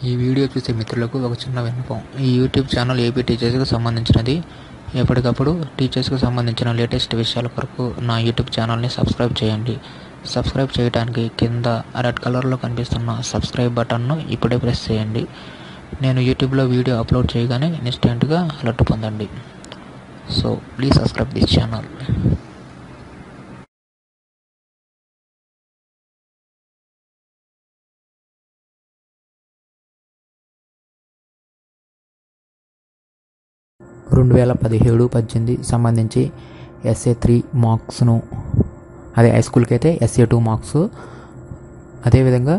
ఈ వీడియో చూసే మిత్రులకు ఒక చిన్న విన్నపం. ఈ యూట్యూబ్ ఛానల్ ఏపీ టీచర్స్కి సంబంధించినది. ఎప్పటికప్పుడు టీచర్స్కి సంబంధించిన లేటెస్ట్ విషయాల కొరకు నా యూట్యూబ్ ఛానల్ని సబ్స్క్రైబ్ చేయండి. సబ్స్క్రైబ్ చేయడానికి కింద రెడ్ కలర్లో కనిపిస్తున్న సబ్స్క్రైబ్ బటన్ను ఇప్పుడే ప్రెస్ చేయండి. నేను యూట్యూబ్లో వీడియో అప్లోడ్ చేయగానే ఇన్స్టెంట్గా అలర్ట్ పొందండి. So please subscribe this channel. రెండు 2017-18 సంబంధించి SA3 మార్క్స్ను, అదే హై స్కూల్కి అయితే SA2 మార్క్స్, అదేవిధంగా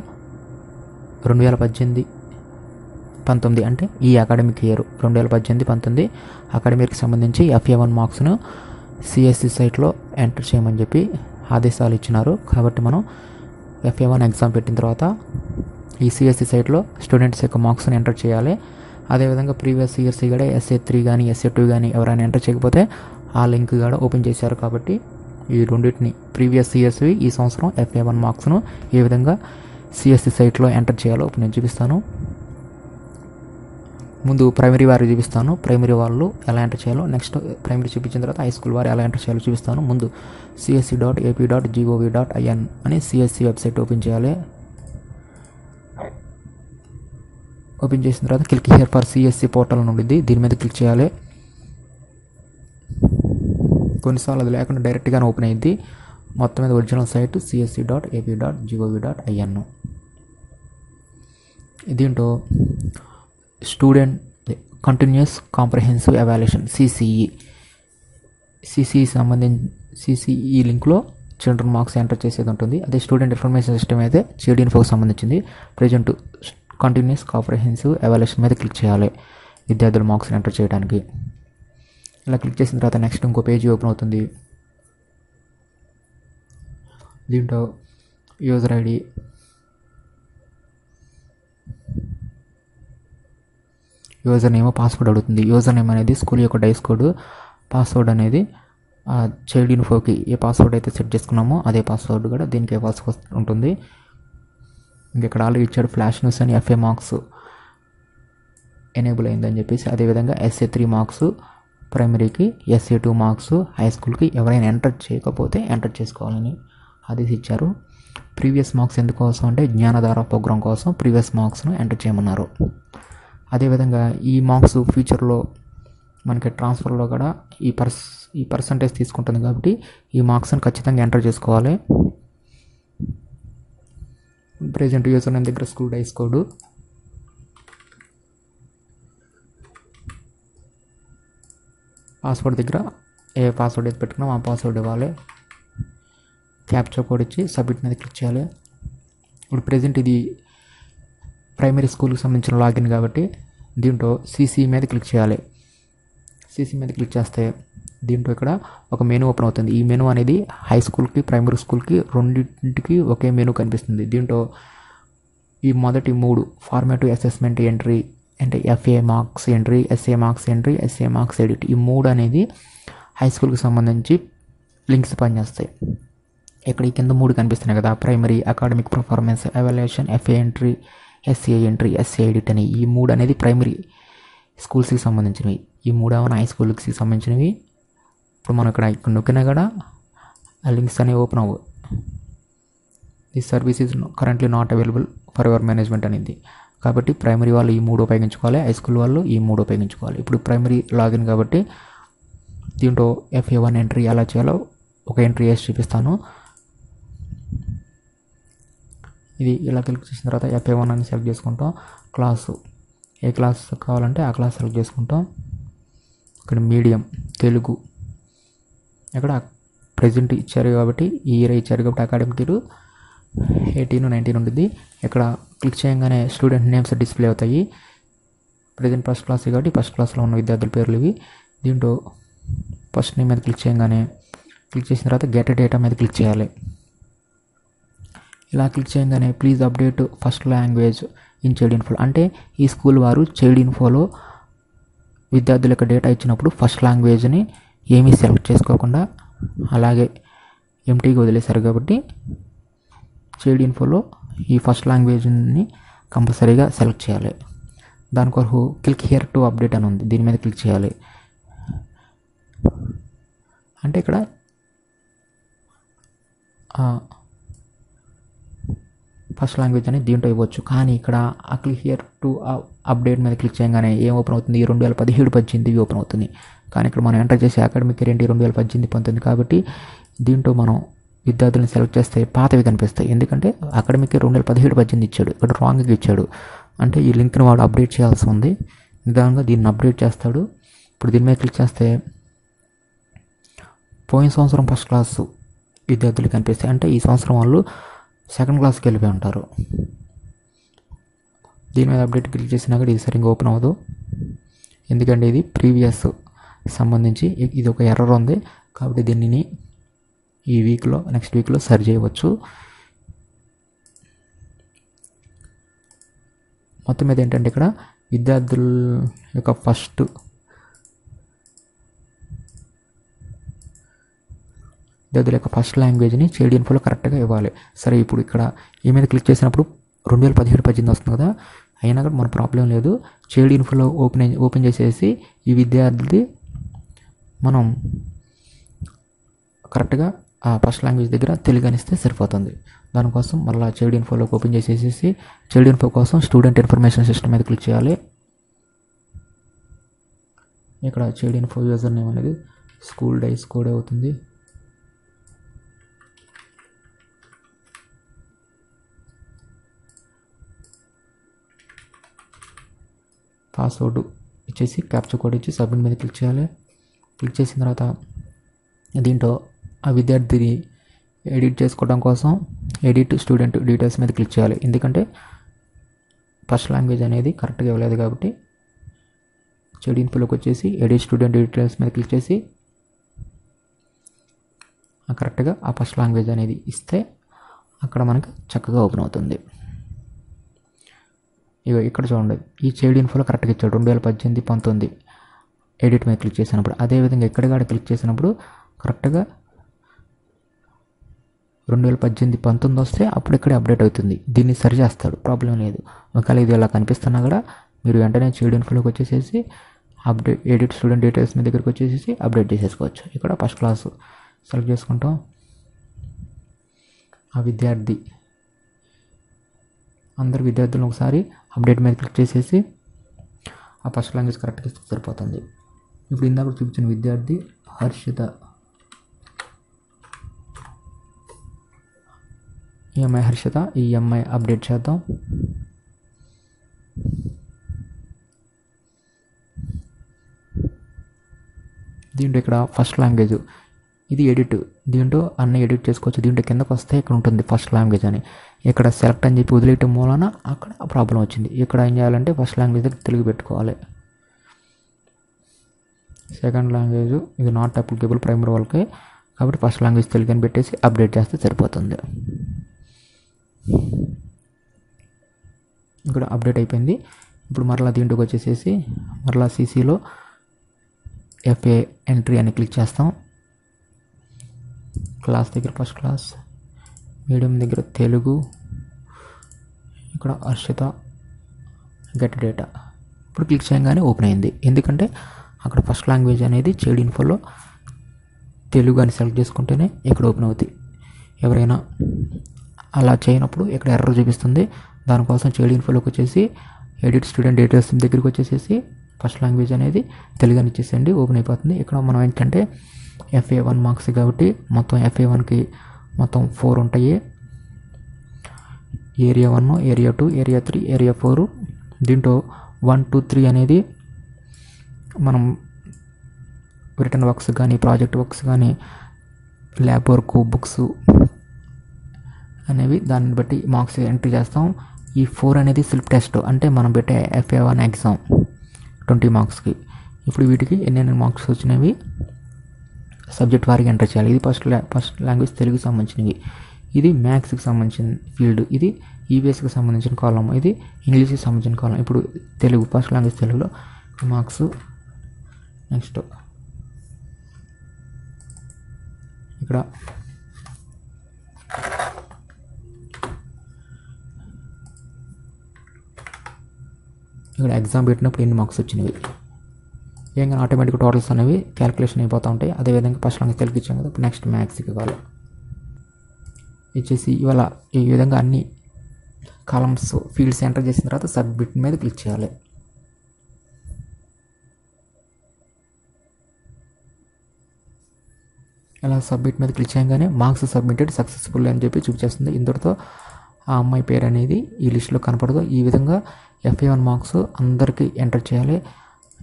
2018-19 అంటే ఈ అకాడమిక్ ఇయర్ 2018-19 అకాడమిక్కి సంబంధించి FA1 మార్క్స్ను CSE సైట్లో ఎంటర్ చేయమని చెప్పి ఆదేశాలు ఇచ్చినారు. కాబట్టి మనం FA1 ఎగ్జామ్ పెట్టిన తర్వాత ఈ CSE సైట్లో స్టూడెంట్స్ యొక్క మార్క్స్ని ఎంటర్ చేయాలి. అదేవిధంగా ప్రీవియస్ ఇయర్స్ కూడా SA3 కానీ SA2 కానీ ఎవరైనా ఎంటర్ చేయకపోతే ఆ లింక్ కూడా ఓపెన్ చేశారు. కాబట్టి ఈ రెండింటిని ప్రీవియస్ ఇయర్స్వి ఈ సంవత్సరం FA1 మార్క్స్ను ఏ విధంగా CSE సైట్లో ఎంటర్ చేయాలో నేను చూపిస్తాను. ముందు ప్రైమరీ వారు చూపిస్తాను, ప్రైమరీ వాళ్ళు ఎలా ఎంటర్ చేయాలో. నెక్స్ట్ ప్రైమరీ చూపించిన తర్వాత హై స్కూల్ వారు ఎలా ఎంటర్ చేయాలో చూపిస్తాను. ముందు csc.ap.gov.in అని CSE వెబ్సైట్ ఓపెన్ చేయాలి. ఓపెన్ చేసిన తర్వాత click here for CSE portal నుండి దీని మీద క్లిక్ చేయాలి. కొన్నిసార్లు అది లేకుండా డైరెక్ట్గానే ఓపెన్ అయ్యింది. మొత్తం మీద ఒరిజినల్ సైట్ csc.ap.gov.in. దీంట్లో student continuous comprehensive evaluation CCE సంబంధించి లింక్లో చిల్డ్రన్ మార్క్స్ ఎంటర్ చేసేది ఉంటుంది. అదే స్టూడెంట్ ఇన్ఫర్మేషన్ సిస్టమ్ అయితే CDINFOకి సంబంధించింది. ప్రజెంట్ కంటిన్యూస్ కాంప్రహెన్సివ్ ఎవాల్యుయేషన్ మీద క్లిక్ చేయాలి విద్యార్థుల మార్క్స్ ఎంటర్ చేయడానికి. ఇలా క్లిక్ చేసిన తర్వాత నెక్స్ట్ ఇంకో పేజీ ఓపెన్ అవుతుంది. దీంట్లో user ID, user name, password అడుగుతుంది. యూజర్ నేమ్ అనేది స్కూల్ యొక్క డైస్ కోడ్, పాస్వర్డ్ అనేది CDINFOకి ఏ పాస్వర్డ్ అయితే సెట్ చేసుకున్నామో అదే పాస్వర్డ్ కూడా దీనికి ఏ పాస్వర్డ్ ఉంటుంది. ఇక్కడ ఆల్రెడీ ఇచ్చాడు ఫ్లాష్ న్యూస్ అని FA మార్క్స్ ఎనేబుల్ అయిందని చెప్పేసి. అదేవిధంగా SA3 marks ప్రైమరీకి, SA2 marks high స్కూల్కి ఎవరైనా ఎంటర్ చేయకపోతే ఎంటర్ చేసుకోవాలని ఆదేశించారు. ప్రీవియస్ మార్క్స్ ఎందుకోసం అంటే జ్ఞానధార ప్రోగ్రాం కోసం ప్రీవియస్ మార్క్స్ను ఎంటర్ చేయమన్నారు. అదేవిధంగా ఈ మార్క్స్ ఫ్యూచర్లో మనకి ట్రాన్స్ఫర్లో కూడా ఈ పర్సంటేజ్ తీసుకుంటుంది. కాబట్టి ఈ మార్క్స్ని ఖచ్చితంగా ఎంటర్ చేసుకోవాలి. ప్రెజెంట్ యూజర్ నేమ్ దగ్గర స్కూల్ డైస్ కోడ్, పాస్వర్డ్ దగ్గర ఏ పాస్వర్డ్ అయితే పెట్టుకున్నామో ఆ పాస్వర్డ్ ఇవ్వాలి. క్యాప్చా కోడ్ ఇచ్చి సబ్మిట్ మీద క్లిక్ చేయాలి. ఇప్పుడు ప్రెజెంట్ ఇది ప్రైమరీ స్కూల్కి సంబంధించిన లాగిన్ కాబట్టి దీంట్లో CCE మీద క్లిక్ చేయాలి. CCE మీద క్లిక్ చేస్తే దీంట్లో ఇక్కడ ఒక మెనూ ఓపెన్ అవుతుంది. ఈ మెనూ అనేది హై స్కూల్కి, ప్రైమరీ స్కూల్కి రెండింటికి ఒకే మెనూ కనిపిస్తుంది. దీంట్లో ఈ మొదటి 3 ఫార్మేటివ్ అసెస్మెంట్ ఎంట్రీ అంటే FA marks entry, SA marks entry, SA marks edit, ఈ 3 అనేది హై స్కూల్కి సంబంధించి లింక్స్ పనిచేస్తాయి. ఇక్కడ ఈ కింద 3 కనిపిస్తున్నాయి కదా, primary academic performance evaluation, FA entry, SA entry, SA edit అని. ఈ 3 అనేది ప్రైమరీ స్కూల్స్కి సంబంధించినవి. ఈ 3 ఏమైనా హై స్కూల్కి సంబంధించినవి. ఇప్పుడు మనం ఇక్కడ నొక్కినా కూడా ఆ లింక్స్ అనేవి ఓపెన్ అవ్వవు. This service is currently not available for your management అనేది. కాబట్టి ప్రైమరీ వాళ్ళు ఈ 3 ఉపయోగించుకోవాలి, హై స్కూల్ వాళ్ళు ఈ 3 ఉపయోగించుకోవాలి. ఇప్పుడు ప్రైమరీ లాగిన్ కాబట్టి దీంట్లో FA1 ఎంట్రీ ఎలా చేయాలో ఒక ఎంట్రీ వేసి చూపిస్తాను. ఇది ఇలా క్లిక్ చేసిన తర్వాత FA1 అని సెలెక్ట్ చేసుకుంటాం. క్లాసు ఏ క్లాస్ కావాలంటే ఆ క్లాస్ సెలెక్ట్ చేసుకుంటాం. ఇక్కడ మీడియం తెలుగు, ఇక్కడ ప్రెజెంట్ ఇచ్చారు కాబట్టి ఈ ఇయర్ ఇచ్చారు కాబట్టి అకాడమిక్ ఇయర్ 18-19 ఉంటుంది. ఇక్కడ క్లిక్ చేయగానే స్టూడెంట్ నేమ్స్ డిస్ప్లే అవుతాయి. ప్రెజెంట్ ఫస్ట్ క్లాస్ కాబట్టి ఫస్ట్ క్లాస్లో ఉన్న విద్యార్థుల పేర్లు ఇవి. దీంట్లో ఫస్ట్ నేమ్ మీద క్లిక్ చేయగానే క్లిక్ చేసిన తర్వాత గెట్ డేటా మీద క్లిక్ చేయాలి. ఇలా క్లిక్ చేయగానే please update first language in CDINFO అంటే ఈ స్కూల్ వారు CDINFOలో విద్యార్థుల యొక్క డేటా ఇచ్చినప్పుడు ఫస్ట్ లాంగ్వేజ్ని ఏమీ సెలెక్ట్ చేసుకోకుండా అలాగే ఎంటీగా వదిలేశారు. కాబట్టి CDINFOలో ఈ ఫస్ట్ లాంగ్వేజ్ని కంపల్సరీగా సెలెక్ట్ చేయాలి. దాని కొరకు క్లిక్ హియర్ టు అప్డేట్ అని ఉంది, దీని మీద క్లిక్ చేయాలి. అంటే ఇక్కడ ఫస్ట్ లాంగ్వేజ్ అనేది దీంట్లో ఇవ్వచ్చు. కానీ ఇక్కడ ఆ క్లిక్ హియర్ టు అప్డేట్ మీద క్లిక్ చేయగానే ఏం ఓపెన్ అవుతుంది, 2017-18 ఓపెన్ అవుతుంది. కానీ ఇక్కడ మనం ఎంటర్ చేసే అకాడమిక్ ఇయర్ ఏంటి 2018-19 కాబట్టి దీంట్లో మనం విద్యార్థులను సెలెక్ట్ చేస్తే పాతవి కనిపిస్తాయి. ఎందుకంటే అకాడమిక్ ఇయర్ 2017-18 ఇచ్చాడు, ఇక్కడ రాంగ్గా ఇచ్చాడు. అంటే ఈ లింక్ని వాడు అప్డేట్ చేయాల్సి ఉంది. నిదానంగా దీన్ని అప్డేట్ చేస్తాడు. ఇప్పుడు దీని మీద క్లిక్ చేస్తే పోయిన సంవత్సరం ఫస్ట్ క్లాసు విద్యార్థులు కనిపిస్తాయి. అంటే ఈ సంవత్సరం వాళ్ళు సెకండ్ క్లాస్కి వెళ్ళిపోయి ఉంటారు. దీని మీద అప్డేట్ క్లిక్ చేసినా కూడా ఇది సరిగ్గా ఓపెన్ అవ్వదు. ఎందుకంటే ఇది ప్రీవియస్ సంబంధించి ఇది ఒక ఎర్రర్ ఉంది. కాబట్టి దీనిని ఈ వీక్లో నెక్స్ట్ వీక్లో సరి చేయవచ్చు. మొత్తం మీద ఏంటంటే ఇక్కడ విద్యార్థుల యొక్క ఫస్ట్ లాంగ్వేజ్ని చేడి ఇన్ఫోలో కరెక్ట్గా ఇవ్వాలి. సరే, ఇప్పుడు ఇక్కడ ఈ మీద క్లిక్ చేసినప్పుడు 2017-18 వస్తుంది కదా, అయినా కూడా మన ప్రాబ్లం లేదు. చేడి ఇన్ఫోలో ఓపెన్ చేసేసి ఈ విద్యార్థి మనం కరెక్ట్గా ఆ ఫస్ట్ లాంగ్వేజ్ దగ్గర తెలుగు అనిస్తే సరిపోతుంది. దానికోసం మళ్ళీ చేడి ఇన్ఫోలోకి ఓపెన్ చేసేసి చేడి ఇన్ఫో కోసం స్టూడెంట్ ఇన్ఫర్మేషన్ సిస్టమ్ మీద క్లిక్ చేయాలి. ఇక్కడ చేడి ఇన్ఫో యూజర్ నేమ్ అనేది స్కూల్ డైస్ కోడ్ అవుతుంది. పాస్వర్డ్ ఇచ్చేసి క్యాప్చర్ కోడ్ ఇచ్చి సబ్మిట్ మీద క్లిక్ చేయాలి. క్లిక్ చేసిన తర్వాత దీంట్లో ఆ విద్యార్థిని ఎడిట్ చేసుకోవడం కోసం ఎడిట్ స్టూడెంట్ డీటెయిల్స్ మీద క్లిక్ చేయాలి. ఎందుకంటే ఫస్ట్ లాంగ్వేజ్ అనేది కరెక్ట్గా ఇవ్వలేదు కాబట్టి చేడి ఇన్ఫోలోకి వచ్చేసి ఎడిట్ స్టూడెంట్ డీటెయిల్స్ మీద క్లిక్ చేసి కరెక్ట్గా ఆ ఫస్ట్ లాంగ్వేజ్ అనేది ఇస్తే అక్కడ మనకి చక్కగా ఓపెన్ అవుతుంది. ఇక ఇక్కడ చూడండి, ఈ చేడి ఇన్ఫోలో కరెక్ట్గా ఇచ్చాడు 2018-19 ఎడిట్ మీద క్లిక్ చేసినప్పుడు. అదేవిధంగా ఎక్కడికాడ క్లిక్ చేసినప్పుడు కరెక్ట్గా 2018-19 వస్తే అప్పుడు ఇక్కడే అప్డేట్ అవుతుంది. దీన్ని సరి చేస్తాడు, ప్రాబ్లం లేదు. ఒకవేళ ఇది ఇలా కనిపిస్తున్నా కూడా మీరు వెంటనే చేడి ఇన్ఫోలోకి వచ్చేసేసి అప్డేట్ ఎడిట్ స్టూడెంట్ డీటెయిల్స్ మీ దగ్గరికి వచ్చేసి అప్డేట్ చేసేసుకోవచ్చు. ఇక్కడ ఫస్ట్ క్లాసు సెలెక్ట్ చేసుకుంటాం. ఆ విద్యార్థి అందరు విద్యార్థులను ఒకసారి అప్డేట్ మీద క్లిక్ చేసేసి ఆ ఫస్ట్ లాంగ్వేజ్ కరెక్ట్గా ఇస్తే సరిపోతుంది. ఇప్పుడు ఇందాక చూపించిన విద్యార్థి హర్షిత, ఈ అమ్మాయి హర్షిత, ఈ అమ్మాయి అప్డేట్ చేద్దాం. దీంట్లో ఇక్కడ ఫస్ట్ లాంగ్వేజ్ ఇది ఎడిట్, దీంట్లో అన్నీ ఎడిట్ చేసుకోవచ్చు. దీంట్లో కిందకు వస్తే ఇక్కడ ఉంటుంది ఫస్ట్ లాంగ్వేజ్ అని. ఇక్కడ సెలెక్ట్ అని చెప్పి వదిలేయటం మూలన అక్కడ ప్రాబ్లం వచ్చింది. ఇక్కడ ఏం చేయాలంటే ఫస్ట్ లాంగ్వేజ్ దగ్గర తెలుగు పెట్టుకోవాలి. సెకండ్ లాంగ్వేజ్ ఇది నాట్ అప్లికేబుల్ ప్రైమరీ వాళ్ళకి కాబట్టి ఫస్ట్ లాంగ్వేజ్ తెలుగు అని పెట్టేసి అప్డేట్ చేస్తే సరిపోతుంది. ఇక్కడ అప్డేట్ అయిపోయింది. ఇప్పుడు మరలా దీంట్లోకి వచ్చేసేసి మరలా సీసీలో ఎఫ్ఏ ఎంట్రీ అని క్లిక్ చేస్తాం. క్లాస్ దగ్గర ఫస్ట్ క్లాస్, మీడియం దగ్గర తెలుగు, ఇక్కడ హర్షిత గెట్ డేటా. ఇప్పుడు క్లిక్ చేయగానే ఓపెన్ అయింది. ఎందుకంటే అక్కడ ఫస్ట్ లాంగ్వేజ్ అనేది చేడి ఇన్ఫోలో తెలుగు అని సెలెక్ట్ చేసుకుంటేనే ఇక్కడ ఓపెన్ అవుతుంది. ఎవరైనా అలా చేయనప్పుడు ఇక్కడ ఎర్రర్ చూపిస్తుంది. దానికోసం చేడి ఇన్ఫోలోకి వచ్చేసి ఎడిట్ స్టూడెంట్ డీటెయిల్స్ దగ్గరికి వచ్చేసేసి ఫస్ట్ లాంగ్వేజ్ అనేది తెలుగు అని ఇచ్చేసేయండి, ఓపెన్ అయిపోతుంది. ఇక్కడ మనం ఏంటంటే FA1 మార్క్స్ కాబట్టి మొత్తం FA1కి మొత్తం 4 ఉంటాయి. Area 1, area 2, area 3, area 4. దీంట్లో 1, 2, 3 అనేది మనం రిటర్న్ వర్క్స్ కానీ ప్రాజెక్ట్ వర్క్స్ కానీ ల్యాబ్ వర్క్ బుక్స్ అనేవి దాన్ని బట్టి మార్క్స్ ఎంట్రీ చేస్తాం. ఈ 4 అనేది సెల్ఫ్ టెస్ట్, అంటే మనం పెట్టే FA1 ఎగ్జామ్ 20 మార్క్స్కి. ఇప్పుడు వీటికి ఎన్ని మార్క్స్ వచ్చినవి సబ్జెక్ట్ వారికి ఎంటర్ చేయాలి. ఇది ఫస్ట్ లాంగ్వేజ్ తెలుగుకి సంబంధించినవి. ఇది మ్యాథ్స్కి సంబంధించిన ఫీల్డ్, ఇది ఈవీఎస్కి సంబంధించిన కాలం, ఇది ఇంగ్లీష్కి సంబంధించిన కాలం. ఇప్పుడు తెలుగు ఫస్ట్ లాంగ్వేజ్ తెలుగులో మార్క్స్. నెక్స్ట్ ఇక్కడ ఇక్కడ ఎగ్జామ్ పెట్టినప్పుడు ఎన్ని మార్క్స్ వచ్చినవి ఏం కానీ ఆటోమేటిక్ టోటల్స్ అనేవి క్యాలిక్యులేషన్ అయిపోతూ ఉంటాయి. అదేవిధంగా ఫస్ట్ లాంగ్వేజ్ తెలుగు ఇచ్చాం కదా, నెక్స్ట్ మ్యాథ్స్కి ఇవ్వాలి. ఇచ్చేసి ఇవాళ ఈ విధంగా అన్ని కాలమ్స్ ఫీల్డ్స్ ఎంటర్ చేసిన తర్వాత సబ్మిట్ మీద క్లిక్ చేయాలి. ఇలా సబ్మిట్ మీద క్లిక్ చేయగానే మార్క్స్ సబ్మిటెడ్ సక్సెస్ఫుల్ అని చెప్పి చూపించేస్తుంది. ఇంతటితో ఆ అమ్మాయి పేరు అనేది ఈ లిస్టులో కనపడదు. ఈ విధంగా FA1 మార్క్స్ అందరికీ ఎంటర్ చేయాలి.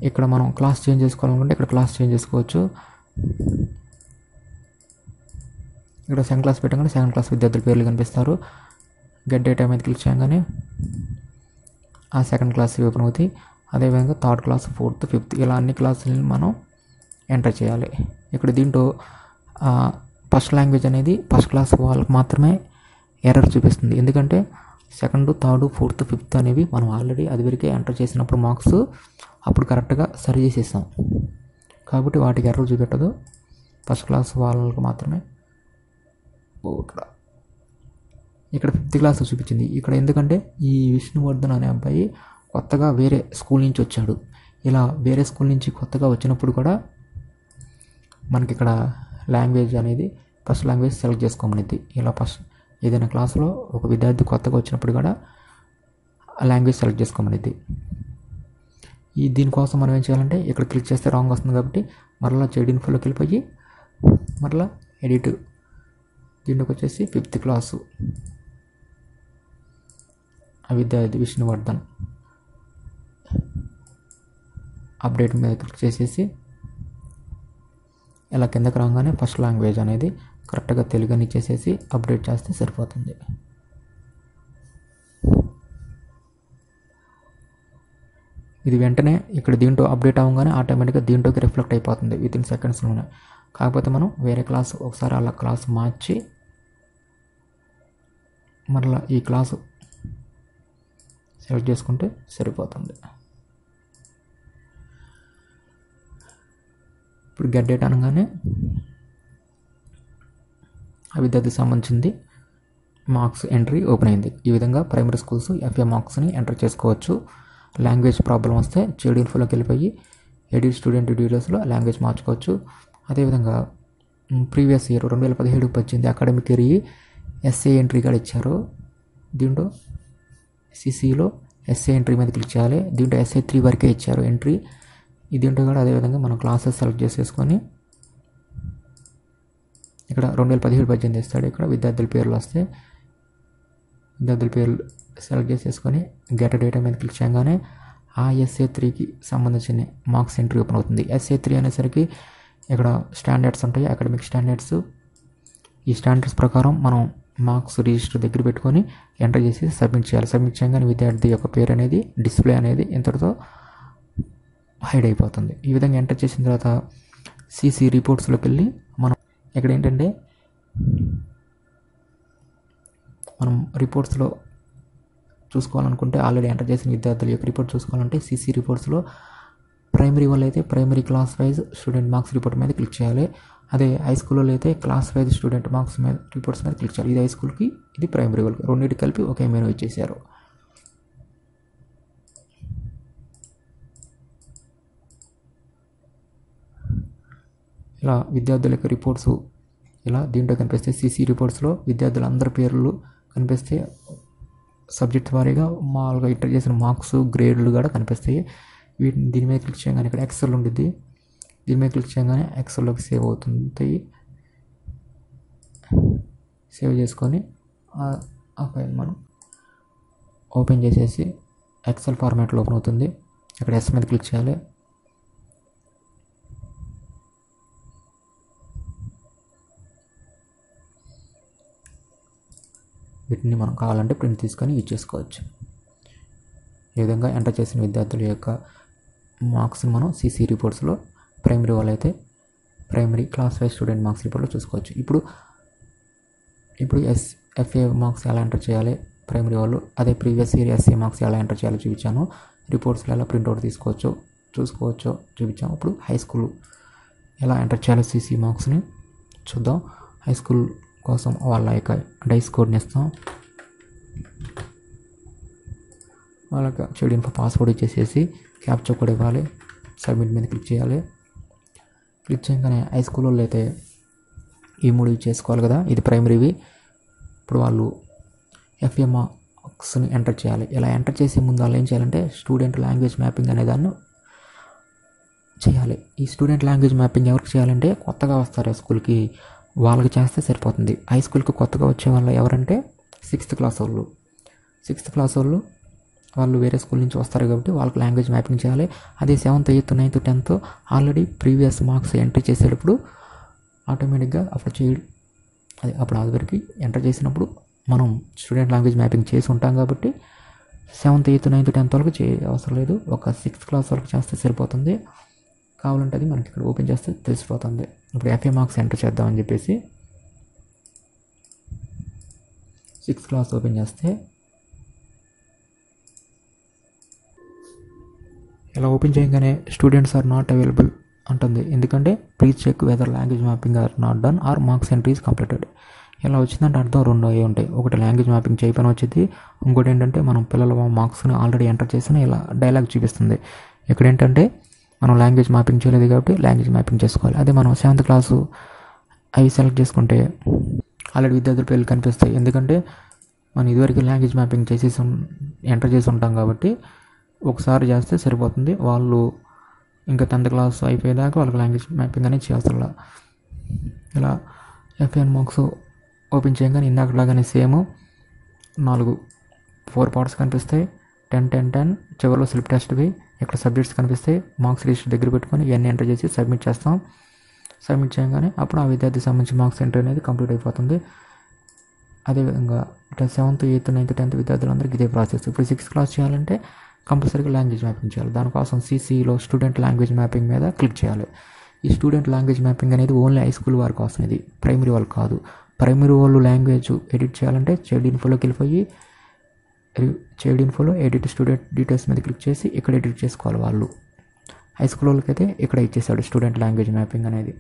ఇక్కడ మనం క్లాస్ చేంజ్ చేసుకోవాలనుకుంటే ఇక్కడ క్లాస్ చేంజ్ చేసుకోవచ్చు. ఇక్కడ సెకండ్ క్లాస్ పెట్టగానే సెకండ్ క్లాస్ విద్యార్థుల పేర్లు కనిపిస్తారు. గెట్ డేటా మీద క్లిక్ చేయగానే ఆ సెకండ్ క్లాస్ ఓపెన్ అవుతాయి. అదేవిధంగా థర్డ్ క్లాస్, ఫోర్త్, ఫిఫ్త్ ఇలా అన్ని క్లాసులని మనం ఎంటర్ చేయాలి. ఇక్కడ దీంట్లో ఫస్ట్ లాంగ్వేజ్ అనేది ఫస్ట్ క్లాస్ వాళ్ళకి మాత్రమే ఎర్రర్ చూపిస్తుంది. ఎందుకంటే సెకండ్, థర్డ్, ఫోర్త్, ఫిఫ్త్ అనేవి మనం ఆల్రెడీ అది వరకే ఎంటర్ చేసినప్పుడు మార్క్స్ అప్పుడు కరెక్ట్గా సరి చేసేసాం కాబట్టి వాటికి ఎర్రర్ చూపెట్టదు. ఫస్ట్ క్లాస్ వాళ్ళకి మాత్రమే. ఇక్కడ ఫిఫ్త్ క్లాస్ చూపించింది. ఇక్కడ ఎందుకంటే ఈ విష్ణువర్ధన్ అనే అబ్బాయి కొత్తగా వేరే స్కూల్ నుంచి వచ్చాడు. ఇలా వేరే స్కూల్ నుంచి కొత్తగా వచ్చినప్పుడు కూడా మనకి ఇక్కడ లాంగ్వేజ్ అనేది ఫస్ట్ లాంగ్వేజ్ సెలెక్ట్ చేసుకోమనిద్ది. ఇలా ఫస్ట్ ఏదైనా క్లాస్లో ఒక విద్యార్థి కొత్తగా వచ్చినప్పుడు కూడా ఆ లాంగ్వేజ్ సెలెక్ట్ చేసుకోమనిద్ది. దీనికోసం మనం ఏం చేయాలంటే ఇక్కడ క్లిక్ చేస్తే రాంగ్ వస్తుంది కాబట్టి మరలా చెడ్ ఇన్ఫోలోకి వెళ్ళిపోయి మరలా ఎడిట్ దీంట్లోకి వచ్చేసి ఫిఫ్త్ క్లాసు ఆ విద్యార్థి విష్ణువర్ధన్ అప్డేట్ మీద క్లిక్ చేసేసి ఇలా కిందకి రాగానే ఫస్ట్ లాంగ్వేజ్ అనేది కరెక్ట్గా తెలుగుని ఇచ్చేసేసి అప్డేట్ చేస్తే సరిపోతుంది. ఇది వెంటనే ఇక్కడ దీంట్లో అప్డేట్ అవ్వగానే ఆటోమేటిక్గా దీంట్లోకి రిఫ్లెక్ట్ అయిపోతుంది వితిన్ సెకండ్స్లోనే. కాకపోతే మనం వేరే క్లాస్ ఒకసారి అలా క్లాస్ మార్చి మరలా ఈ క్లాసు సెలెక్ట్ చేసుకుంటే సరిపోతుంది. ఇప్పుడు గెట్ డేటా అనగానే ఆ విద్యార్థికి సంబంధించింది మార్క్స్ ఎంట్రీ ఓపెన్ అయింది. ఈ విధంగా ప్రైమరీ స్కూల్స్ FA మార్క్స్ని ఎంటర్ చేసుకోవచ్చు. లాంగ్వేజ్ ప్రాబ్లం వస్తే చెడ్ ఇన్ఫోలోకి వెళ్ళిపోయి ఎడిట్ స్టూడెంట్ డీటెయిల్స్లో లాంగ్వేజ్ మార్చుకోవచ్చు. అదేవిధంగా previous year 2017-18 academic year SA entry కూడా ఇచ్చారు. దీంట్లో CCలో SA ఎంట్రీ మీద క్లిక్ చేయాలి. దీంట్లో SA3 వరకే ఇచ్చారు ఎంట్రీ. దీంట్లో కూడా అదేవిధంగా మనం క్లాసెస్ సెలెక్ట్ చేసేసుకొని ఇక్కడ 2017-18 ఇస్తాడు. ఇక్కడ విద్యార్థుల పేర్లు వస్తే విద్యార్థుల పేర్లు సెలెక్ట్ చేసేసుకొని గెట్ డేటా మీద క్లిక్ చేయగానే ఆ SA3కి సంబంధించిన మార్క్స్ ఎంట్రీ ఓపెన్ అవుతుంది. SA3 అనేసరికి ఇక్కడ స్టాండర్డ్స్ ఉంటాయి, అకాడమిక్ స్టాండర్డ్స్. ఈ స్టాండర్డ్స్ ప్రకారం మనం మార్క్స్ రిజిస్టర్ దగ్గర పెట్టుకొని ఎంటర్ చేసి సబ్మిట్ చేయాలి. సబ్మిట్ చేయగానే విద్యార్థి యొక్క పేరు అనేది డిస్ప్లే అనేది ఇంతటితో హైడ్ అయిపోతుంది. ఈ విధంగా ఎంటర్ చేసిన తర్వాత CC రిపోర్ట్స్లోకి వెళ్ళి మనం ఇక్కడ ఏంటంటే మనం రిపోర్ట్స్లో చూసుకోవాలనుకుంటే ఆల్రెడీ ఎంటర్ చేసిన విద్యార్థుల యొక్క రిపోర్ట్ చూసుకోవాలంటే CC రిపోర్ట్స్లో ప్రైమరీ వాళ్ళు అయితే primary class wise student marks report మీద క్లిక్ చేయాలి. అదే హై స్కూల్లో అయితే క్లాస్ వైజ్ స్టూడెంట్ మార్క్స్ మీద రిపోర్ట్స్ మీద క్లిక్ చేయాలి. ఇది హై స్కూల్కి, ఇది ప్రైమరీ వాళ్ళకి, రెండింటికి కలిపి ఒకే మెనూ ఇచ్చేసారు. ఇలా విద్యార్థుల యొక్క రిపోర్ట్స్ ఇలా దీంట్లో కనిపిస్తాయి. CC రిపోర్ట్స్లో విద్యార్థులందరి పేర్లు కనిపిస్తాయి. సబ్జెక్ట్ వారీగా మామూలుగా ఎంటర్ చేసిన మార్క్స్, గ్రేడ్లు కూడా కనిపిస్తాయి. దీని మీద క్లిక్ చేయగానే ఇక్కడ ఎక్సెల్ ఉంటుంది. దీని మీద క్లిక్ చేయగానే ఎక్సెల్లోకి సేవ్ అవుతుంది. సేవ్ చేసుకొని ఆ ఫైల్ మనం ఓపెన్ చేసేసి ఎక్సెల్ ఫార్మాట్లో ఓపెన్ అవుతుంది. ఇక్కడ ఎస్ మీద క్లిక్ చేయాలి. వీటిని మనం కావాలంటే ప్రింట్ తీసుకొని యూజ్ చేసుకోవచ్చు. ఈ విధంగా ఎంటర్ చేసిన విద్యార్థుల యొక్క మార్క్స్ని మనం CC రిపోర్ట్స్లో ప్రైమరీ వాళ్ళు అయితే primary class wise student marks రిపోర్ట్లో చూసుకోవచ్చు. ఇప్పుడు FA మార్క్స్ ఎలా ఎంటర్ చేయాలి ప్రైమరీ వాళ్ళు, అదే ప్రీవియస్ ఇయర్ SA మార్క్స్ ఎలా ఎంటర్ చేయాలో చూపించాను. రిపోర్ట్స్లో ఎలా ప్రింట్అవుట్ చూసుకోవచ్చో చూపించాము. ఇప్పుడు హై స్కూల్ ఎలా ఎంటర్ చేయాలో CC మార్క్స్ని చూద్దాం. హై స్కూల్ కోసం వాళ్ళ యొక్క డైస్ కోడ్ని ఇస్తాం. వాళ్ళకి చెడు ఇన్ఫో పాస్వర్డ్ ఇచ్చేసేసి క్యాప్చర్ కోడ్ ఇవ్వాలి. సబ్మిట్ మీద క్లిక్ చేయాలి. క్లిక్ చేయగానే హై స్కూల్ వాళ్ళు అయితే ఈ 3 చేసుకోవాలి కదా, ఇది ప్రైమరీవి. ఇప్పుడు వాళ్ళు FA మార్క్స్ని ఎంటర్ చేయాలి. ఇలా ఎంటర్ చేసే ముందు వాళ్ళు ఏం చేయాలంటే స్టూడెంట్ లాంగ్వేజ్ మ్యాపింగ్ అనే దాన్ని చేయాలి. ఈ స్టూడెంట్ లాంగ్వేజ్ మ్యాపింగ్ ఎవరికి చేయాలంటే కొత్తగా వస్తారు స్కూల్కి, వాళ్ళకి చేస్తే సరిపోతుంది. హై స్కూల్కి కొత్తగా వచ్చే వాళ్ళు ఎవరంటే 6th క్లాస్ వాళ్ళు. 6th క్లాస్ వాళ్ళు వేరే స్కూల్ నుంచి వస్తారు కాబట్టి వాళ్ళకి లాంగ్వేజ్ మ్యాపింగ్ చేయాలి. అదే 7th 8th 9th 10th already previous marks entry చేసేటప్పుడు ఆటోమేటిక్గా అప్పుడు వరకు ఎంటర్ చేసినప్పుడు మనం స్టూడెంట్ లాంగ్వేజ్ మ్యాపింగ్ చేసి ఉంటాం కాబట్టి 7th 8th 9th 10th వాళ్ళకి అవసరం లేదు. ఒక 6th క్లాస్ వాళ్ళకి చేస్తే సరిపోతుంది. కావాలంటే అది మనకి ఇక్కడ ఓపెన్ చేస్తే తెలిసిపోతుంది. ఇప్పుడు FA మార్క్స్ ఎంటర్ చేద్దామని చెప్పేసి 6th క్లాస్ ఓపెన్ చేస్తే ఇలా ఓపెన్ చేయగానే స్టూడెంట్స్ ఆర్ నాట్ అవైలబుల్ అంటుంది. ఎందుకంటే please check whether language mapping or not done or marks entry is completed. ఇలా వచ్చిందంటే అర్థం 2 అయ్యి ఉంటాయి. ఒకటి లాంగ్వేజ్ మ్యాపింగ్ చేయపని వచ్చింది, ఇంకోటి ఏంటంటే మనం పిల్లల మార్క్స్ని ఆల్రెడీ ఎంటర్ చేసిన ఇలా డైలాగ్ చూపిస్తుంది. ఇక్కడ ఏంటంటే మనం లాంగ్వేజ్ మ్యాపింగ్ చేయలేదు కాబట్టి లాంగ్వేజ్ మ్యాపింగ్ చేసుకోవాలి. అదే మనం 7th క్లాసు అవి సెలెక్ట్ చేసుకుంటే ఆల్రెడీ విద్యార్థుల పేర్లు కనిపిస్తాయి. ఎందుకంటే మనం ఇదివరకు లాంగ్వేజ్ మ్యాపింగ్ ఎంటర్ చేసి ఉంటాం కాబట్టి ఒకసారి చేస్తే సరిపోతుంది. వాళ్ళు ఇంకా 10th క్లాస్ అయిపోయేదాకా వాళ్ళకి లాంగ్వేజ్ మ్యాపింగ్ అనేది చేస్తారు. ఇలా FA మార్క్స్ ఓపెన్ చేయగానే ఇందాకలాగానే సేమ్ 4 పార్ట్స్ కనిపిస్తాయి. 10 10 10 చివరిలో స్లిప్ టెస్ట్వి ఇక్కడ సబ్జెక్ట్స్ కనిపిస్తాయి. మార్క్స్ లిస్ట్ దగ్గర పెట్టుకొని ఇవన్నీ ఎంటర్ చేసి సబ్మిట్ చేస్తాం. సబ్మిట్ చేయగానే అప్పుడు ఆ విద్యార్థికి సంబంధించి మార్క్స్ ఎంట్రీ అనేది కంప్లీట్ అయిపోతుంది. అదేవిధంగా ఇట్లా 7th 8th 9th 10th విద్యార్థులందరికీ ఇదే ప్రాసెస్. ఇప్పుడు 6th క్లాస్ చేయాలంటే కంపల్సరీగా లాంగ్వేజ్ మ్యాపింగ్ చేయాలి. దానికోసం CCలో స్టూడెంట్ లాంగ్వేజ్ మ్యాపింగ్ మీద క్లిక్ చేయాలి. ఈ స్టూడెంట్ లాంగ్వేజ్ మ్యాపింగ్ అనేది ఓన్లీ హై స్కూల్ వారి కోసం, ఇది ప్రైమరీ వాళ్ళు కాదు. ప్రైమరీ వాళ్ళు లాంగ్వేజ్ ఎడిట్ చేయాలంటే చైల్డ్ ఇన్ఫోలోకి వెళ్ళిపోయి చైల్డ్ ఇన్ఫోలో ఎడిట్ స్టూడెంట్ డీటెయిల్స్ మీద క్లిక్ చేసి ఇక్కడ ఎడిట్ చేసుకోవాలి. వాళ్ళు హై స్కూల్ వాళ్ళకైతే ఇక్కడ ఇచ్చేసాడు స్టూడెంట్ లాంగ్వేజ్ మ్యాపింగ్ అనేది.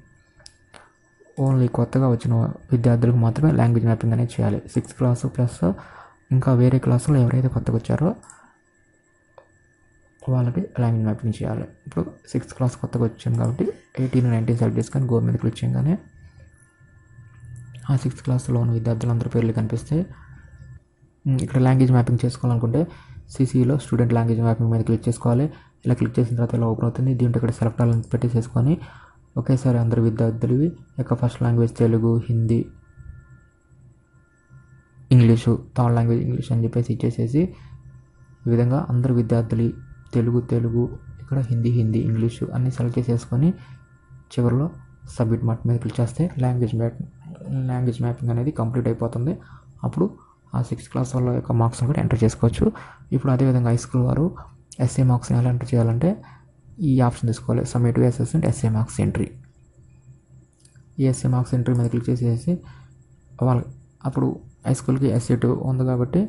ఓన్లీ కొత్తగా వచ్చిన విద్యార్థులకు మాత్రమే లాంగ్వేజ్ మ్యాపింగ్ అనేది చేయాలి. 6th క్లాసు ప్లస్ ఇంకా వేరే క్లాసులో ఎవరైతే కొత్తగా వచ్చారో వాళ్ళకి లాంగ్వేజ్ మ్యాపింగ్ చేయాలి. ఇప్పుడు 6th క్లాస్ కొత్తగా వచ్చాను కాబట్టి 18 19 సెలెక్ట్ చేసుకొని గో మీద క్లిక్ చేయగానే ఆ 6th క్లాస్లో ఉన్న విద్యార్థులందరి పేర్లు కనిపిస్తాయి. ఇక్కడ లాంగ్వేజ్ మ్యాపింగ్ చేసుకోవాలనుకుంటే CCలో స్టూడెంట్ లాంగ్వేజ్ మ్యాపింగ్ మీద క్లిక్ చేసుకోవాలి. ఇలా క్లిక్ చేసిన తర్వాత ఇలా ఓపెన్ అవుతుంది. దీంట్లో ఇక్కడ సెలెక్ట్ అవ్వాలని పెట్టేసేసుకొని ఒకేసారి అందరు విద్యార్థులవి యొక్క first language Telugu, Hindi, English, third language English అని చెప్పేసి ఇచ్చేసేసి ఈ విధంగా అందరు విద్యార్థులు తెలుగు ఇక్కడ హిందీ ఇంగ్లీషు అన్నీ సెలెక్ట్ చేసేసుకొని చివరిలో సబ్మిట్ బటన్ మీద క్లిక్ చేస్తే లాంగ్వేజ్ మ్యాపింగ్ అనేది కంప్లీట్ అయిపోతుంది. అప్పుడు ఆ 6th క్లాస్ వాళ్ళ యొక్క మార్క్స్ని కూడా ఎంటర్ చేసుకోవచ్చు. ఇప్పుడు అదేవిధంగా హై స్కూల్ వారు SA మార్క్స్ని ఎలా ఎంటర్ చేయాలంటే ఈ ఆప్షన్ తీసుకోవాలి, summative assessment SA marks entry. ఈ SA మార్క్స్ ఎంట్రీ మీద క్లిక్ చేసేసి వాళ్ళు అప్పుడు హై స్కూల్కి SA2 ఉంది కాబట్టి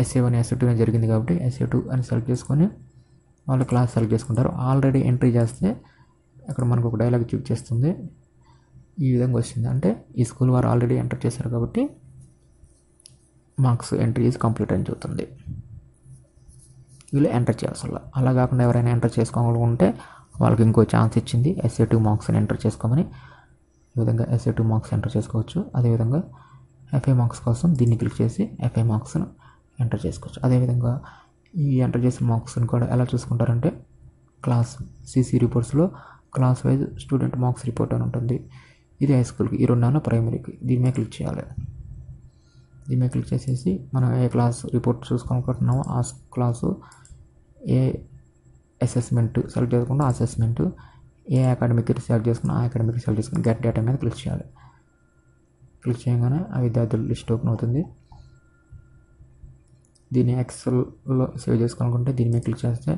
SA1 SA2 జరిగింది కాబట్టి SA2 అని సెలెక్ట్ చేసుకొని వాళ్ళు క్లాస్ సెలెక్ట్ చేసుకుంటారు. ఆల్రెడీ ఎంట్రీ చేస్తే అక్కడ మనకు ఒక డైలాగ్ చూపించేస్తుంది. ఈ విధంగా వచ్చింది అంటే ఈ స్కూల్ వారు ఆల్రెడీ ఎంటర్ చేశారు కాబట్టి మార్క్స్ ఎంట్రీ ఈజ్ కంప్లీట్ అని చెబుతుంది. వీళ్ళు ఎంటర్ చేయాల్సి అలా కాకుండా ఎవరైనా ఎంటర్ చేసుకోవాలనుకుంటే వాళ్ళకి ఇంకో ఛాన్స్ ఇచ్చింది SA2 మార్క్స్ని ఎంటర్ చేసుకోమని. ఈ విధంగా SA2 మార్క్స్ ఎంటర్ చేసుకోవచ్చు. అదేవిధంగా FA మార్క్స్ కోసం దీన్ని క్లిక్ చేసి FA మార్క్స్ను ఎంటర్ చేసుకోవచ్చు. అదేవిధంగా ఈ ఎంటర్ చేసిన మార్క్స్ని కూడా ఎలా చూసుకుంటారంటే క్లాస్ CC రిపోర్ట్స్లో class wise student marks report అని ఉంటుంది. ఇది హై స్కూల్కి, ఈ 2 ప్రైమరీకి. దీని మీద క్లిక్ చేయాలి. దీని మీద క్లిక్ చేసేసి మనం ఏ క్లాస్ రిపోర్ట్ చూసుకోవాలనుకుంటున్నామో ఆ క్లాసు, ఏ అసెస్మెంట్ సెలెక్ట్ చేసుకుంటే ఆ అసెస్మెంట్, ఏ అకాడమిక్ సెలెక్ట్ చేసుకున్నా ఆ అకాడమిక్ సెలెక్ట్ చేసుకుని గెట్ డేటా మీద క్లిక్ చేయాలి. క్లిక్ చేయగానే ఆ విద్యార్థుల లిస్ట్ ఓపెన్ అవుతుంది. దీన్ని ఎక్సెల్లో సేవ్ చేసుకోవాలనుకుంటే దీని మీద క్లిక్ చేస్తే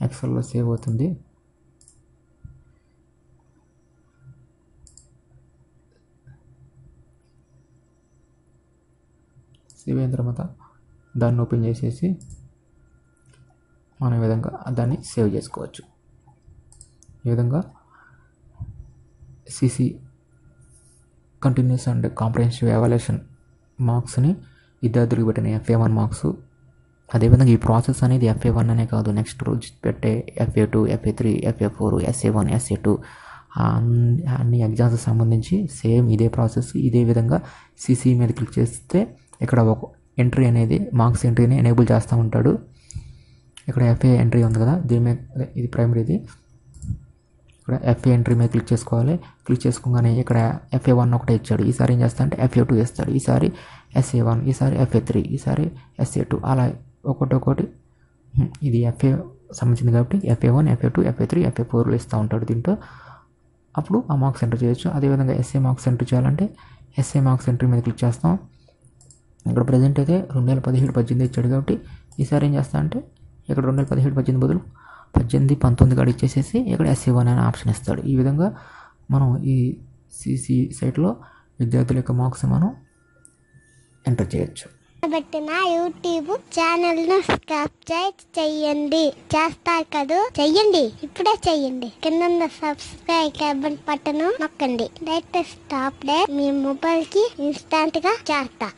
ఎక్సెల్లో సేవ్ అవుతుంది. సేవ్ అయిన తర్వాత దాన్ని ఓపెన్ చేసేసి మనం ఈ విధంగా దాన్ని సేవ్ చేసుకోవచ్చు. ఈ విధంగా CC continuous and comprehensive evaluation మార్క్స్ని విద్యార్థులకు పెట్టిన FA1 మార్క్స్ అదేవిధంగా ఈ ప్రాసెస్ అనేది FA1 అనే కాదు, నెక్స్ట్ రోజు పెట్టే FA2, FA3, FA4, SA1, SA2 అన్ని ఎగ్జామ్స్కి సంబంధించి సేమ్ ఇదే ప్రాసెస్. ఇదే విధంగా CC మీద క్లిక్ చేస్తే ఇక్కడ ఒక ఎంట్రీ అనేది మార్క్స్ ఎంట్రీని ఎనేబుల్ చేస్తూ ఉంటాడు. ఇక్కడ FA ఎంట్రీ ఉంది కదా, దీని మీద ఇది ప్రైమరీది. ఇక్కడ FA ఎంట్రీ మీద క్లిక్ చేసుకోవాలి. క్లిక్ చేసుకోగానే ఇక్కడ FA1 ఒకటే ఇచ్చాడు. ఈసారి ఏం చేస్తా అంటే FA2 ఇస్తాడు, ఈసారి SA1, ఈసారి FA3, ఈసారి SA2, అలా ఒకటి ఇది FA సంబంధించింది కాబట్టి FA1, FA2, FA3, FA4 ఇస్తూ ఉంటాడు దీంట్లో. అప్పుడు ఆ మార్క్స్ ఎంటర్ చేయొచ్చు. అదేవిధంగా SA మార్క్స్ ఎంటర్ చేయాలంటే SA మార్క్స్ ఎంట్రీ మీద క్లిక్ చేస్తాం. ఇక్కడ ప్రజెంట్ అయితే 2017-18 ఇచ్చాడు కాబట్టి ఈసారి ఏం చేస్తా అంటే ఇక్కడ 2017-18 బదులు 18-19 కాడ ఇచ్చేసేసి ఇక్కడ SA1 అనే ఆప్షన్ ఇస్తాడు. ఈ విధంగా మనం ఈ CC సైట్లో విద్యార్థుల యొక్క మార్క్స్ మనం ఎంటర్ చేయొచ్చు. కాబట్టి నా యూట్యూబ్ ఛానల్ ను సబ్స్క్రైబ్ చెయ్యండి. చేస్తారు కదా, చెయ్యండి, ఇప్పుడే చెయ్యండి. కింద సబ్స్క్రైబ్ బటన్ నొక్కండి. లేటెస్ట్ అప్డేట్ మీ మొబైల్ కి ఇన్స్టాంట్ గా చేస్తా.